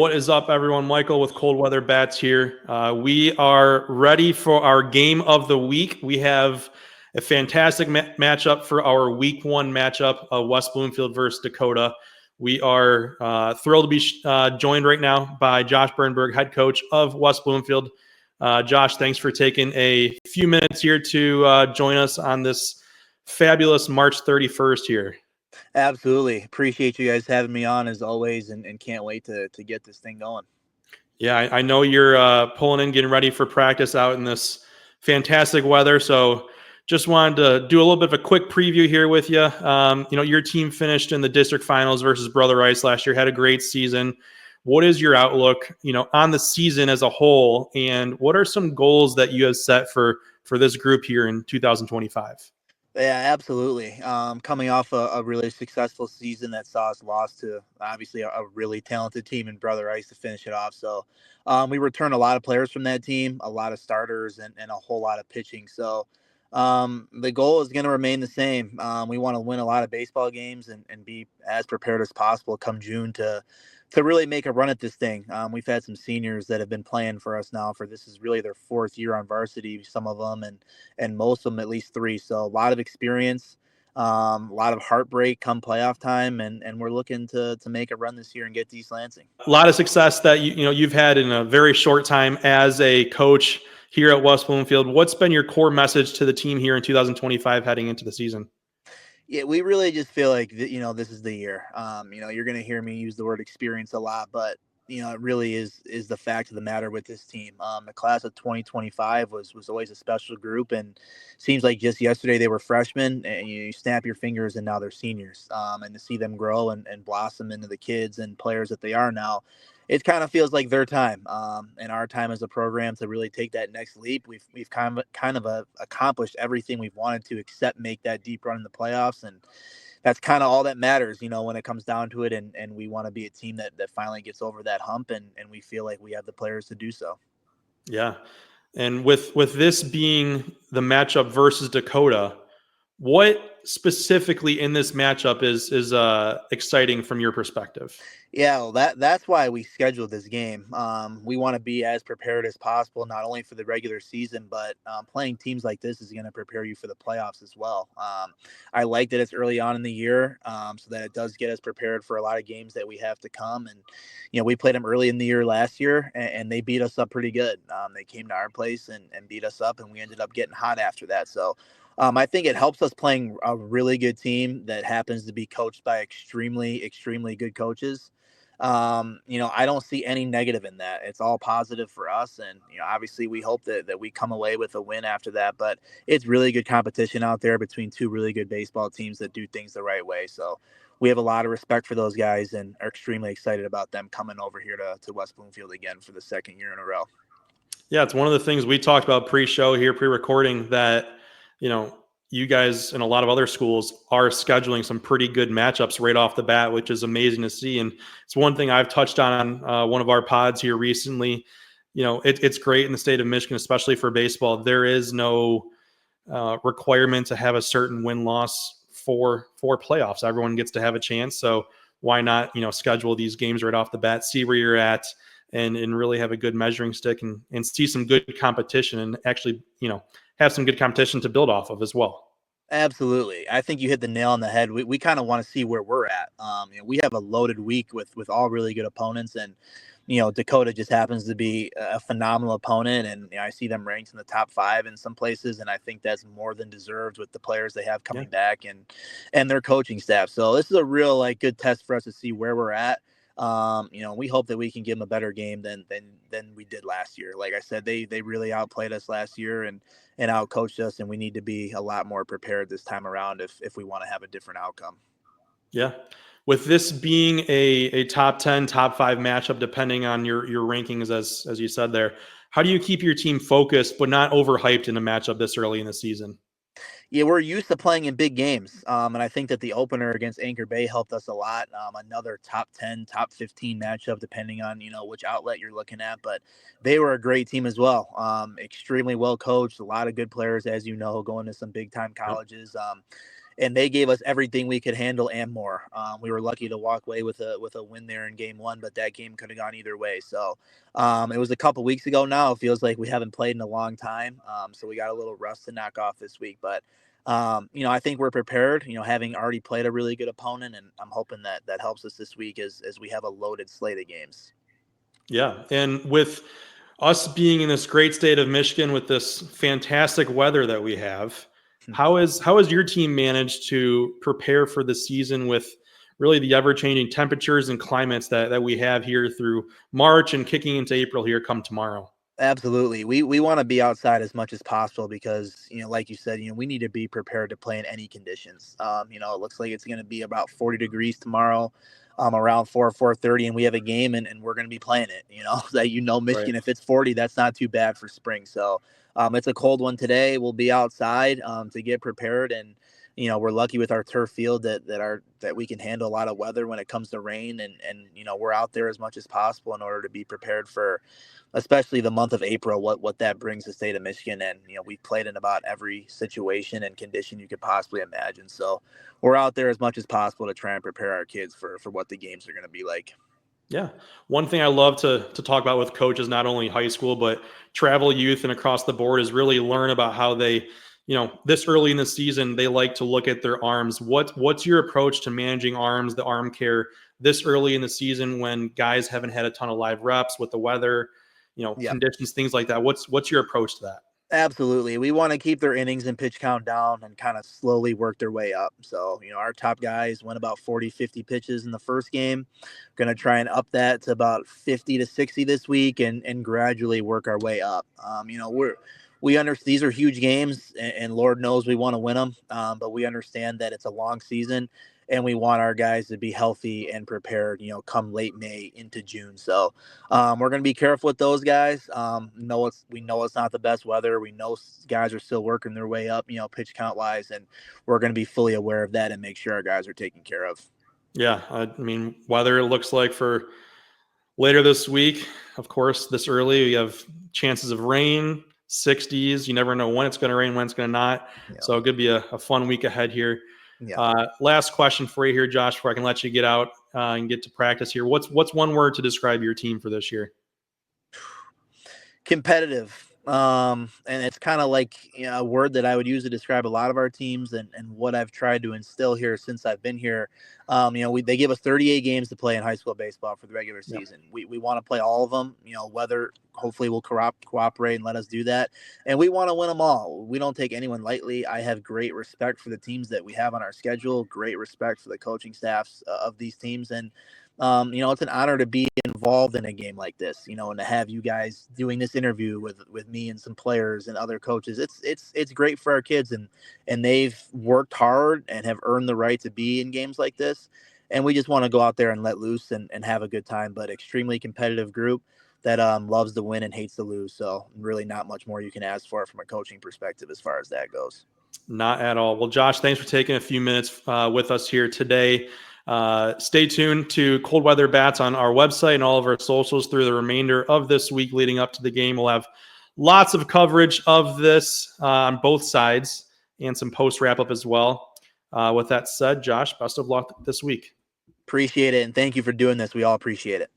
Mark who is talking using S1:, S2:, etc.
S1: What is up, everyone? Michael with Cold Weather Bats here. We are ready for our game of the week. We have a fantastic matchup for our week one matchup of West Bloomfield versus Dakota. We are thrilled to be joined right now by Josh Birnberg, head coach of West Bloomfield. Josh, thanks for taking a few minutes here to join us on this fabulous March 31st here.
S2: Absolutely. Appreciate you guys having me on as always, and can't wait to get this thing going.
S1: Yeah, I know you're pulling in, getting ready for practice out in this fantastic weather. So just wanted to do a little bit of a quick preview here with you. Your team finished in the district finals versus Brother Rice last year, had a great season. What is your outlook, on the season as a whole, and what are some goals that you have set for this group here in 2025?
S2: Yeah, absolutely. Coming off a really successful season that saw us lost to obviously a really talented team in Brother Rice to finish it off. So we returned a lot of players from that team, a lot of starters, and a whole lot of pitching. So the goal is going to remain the same. We want to win a lot of baseball games and be as prepared as possible come June to really make a run at this thing. We've had some seniors that have been playing for us now for this is really their fourth year on varsity, some of them, and most of them at least three. So a lot of experience, a lot of heartbreak come playoff time, and we're looking to make a run this year and get to East Lansing.
S1: A lot of success that you've had in a very short time as a coach here at West Bloomfield. What's been your core message to the team here in 2025 heading into the season?
S2: Yeah, we really just feel like this is the year. You're going to hear me use the word experience a lot, but it really is the fact of the matter with this team. The class of 2025 was always a special group, and seems like just yesterday they were freshmen, and you snap your fingers and now they're seniors. And to see them grow and blossom into the kids and players that they are now, it kind of feels like their time and our time as a program to really take that next leap. We've kind of accomplished everything we've wanted to, except make that deep run in the playoffs, and that's kind of all that matters, when it comes down to it. And we want to be a team that finally gets over that hump, and we feel like we have the players to do so.
S1: Yeah, and with this being the matchup versus Dakota, what specifically in this matchup is exciting from your perspective?
S2: Yeah, well, that's why we scheduled this game. We want to be as prepared as possible, not only for the regular season, but playing teams like this is going to prepare you for the playoffs as well. I like that it's early on in the year, so that it does get us prepared for a lot of games that we have to come. And we played them early in the year last year, and they beat us up pretty good. They came to our place and beat us up, and we ended up getting hot after that. So I think it helps us playing a really good team that happens to be coached by extremely, extremely good coaches. I don't see any negative in that. It's all positive for us. And, obviously we hope that we come away with a win after that, but it's really good competition out there between two really good baseball teams that do things the right way. So we have a lot of respect for those guys and are extremely excited about them coming over here to West Bloomfield again for the second year in a row.
S1: Yeah, it's one of the things we talked about pre-show here, pre-recording, that, you guys and a lot of other schools are scheduling some pretty good matchups right off the bat, which is amazing to see. And it's one thing I've touched on one of our pods here recently. It's great in the state of Michigan, especially for baseball. There is no requirement to have a certain win-loss for playoffs. Everyone gets to have a chance. So why not, schedule these games right off the bat, see where you're at, and really have a good measuring stick and see some good competition and actually, have some good competition to build off of as well.
S2: Absolutely. I think you hit the nail on the head. We kind of want to see where we're at. We have a loaded week with all really good opponents, and Dakota just happens to be a phenomenal opponent, and I see them ranked in the top 5 in some places, and I think that's more than deserved with the players they have coming back and their coaching staff. So this is a real good test for us to see where we're at. We hope that we can give them a better game than we did last year. Like I said, they really outplayed us last year and outcoached us, and we need to be a lot more prepared this time around if we want to have a different outcome.
S1: Yeah. With this being a top 10, top 5 matchup, depending on your rankings, as you said there, how do you keep your team focused but not overhyped in a matchup this early in the season?
S2: Yeah, we're used to playing in big games, and I think that the opener against Anchor Bay helped us a lot. Another top 10, top 15 matchup, depending on which outlet you're looking at. But they were a great team as well. Extremely well coached, a lot of good players, as you know, going to some big time colleges. and they gave us everything we could handle and more. We were lucky to walk away with a win there in game 1, but that game could have gone either way. So it was a couple weeks ago now. It feels like we haven't played in a long time. So we got a little rust to knock off this week, but I think we're prepared, having already played a really good opponent, and I'm hoping that helps us this week as we have a loaded slate of games.
S1: Yeah. And with us being in this great state of Michigan with this fantastic weather that we have, how has your team managed to prepare for the season with really the ever-changing temperatures and climates that we have here through March and kicking into April here come tomorrow?
S2: Absolutely. We want to be outside as much as possible because, like you said, we need to be prepared to play in any conditions. It looks like it's going to be about 40 degrees tomorrow, around 4:30, and we have a game and we're going to be playing it,
S1: Right.
S2: Michigan, if it's 40, that's not too bad for spring. So it's a cold one today. We'll be outside to get prepared, and we're lucky with our turf field that we can handle a lot of weather when it comes to rain, and we're out there as much as possible in order to be prepared for especially the month of April, what that brings the state of Michigan. And, we've played in about every situation and condition you could possibly imagine. So we're out there as much as possible to try and prepare our kids for what the games are going to be like.
S1: Yeah. One thing I love to talk about with coaches, not only high school, but travel youth and across the board, is really learn about how they, this early in the season, they like to look at their arms. What's your approach to managing arms, the arm care this early in the season when guys haven't had a ton of live reps with the weather,
S2: Yep.
S1: conditions, things like that? What's your approach to that?
S2: Absolutely. We want to keep their innings and pitch count down and kind of slowly work their way up. So, our top guys went about 40, 50 pitches in the first game. Going to try and up that to about 50 to 60 this week and gradually work our way up. We understand these are huge games, and Lord knows we want to win them. But we understand that it's a long season, and we want our guys to be healthy and prepared, come late May into June. So we're going to be careful with those guys. We know it's not the best weather. We know guys are still working their way up, pitch count wise, and we're going to be fully aware of that and make sure our guys are taken care of.
S1: Yeah. I mean, weather, it looks like for later this week, of course, this early, we have chances of rain, 60s. You never know when it's going to rain, when it's going to not.
S2: Yeah.
S1: So it could be a fun week ahead here.
S2: Yeah.
S1: Last question for you here, Josh, before I can let you get out and get to practice here. What's one word to describe your team for this year?
S2: Competitive. And it's kind of like a word that I would use to describe a lot of our teams and what I've tried to instill here since I've been here. They give us 38 games to play in high school baseball for the regular season. Yep. We want to play all of them. Weather hopefully will cooperate and let us do that. And we want to win them all. We don't take anyone lightly. I have great respect for the teams that we have on our schedule, great respect for the coaching staffs of these teams. And it's an honor to be involved in a game like this, and to have you guys doing this interview with me and some players and other coaches. It's great for our kids, and they've worked hard and have earned the right to be in games like this. And we just want to go out there and let loose and have a good time, but extremely competitive group that loves to win and hates to lose. So really not much more you can ask for from a coaching perspective as far as that goes.
S1: Not at all. Well, Josh, thanks for taking a few minutes with us here today. Stay tuned to Cold Weather Bats on our website and all of our socials through the remainder of this week leading up to the game. We'll have lots of coverage of this on both sides and some post wrap-up as well. With that said, Josh, best of luck this week.
S2: Appreciate it, and thank you for doing this. We all appreciate it.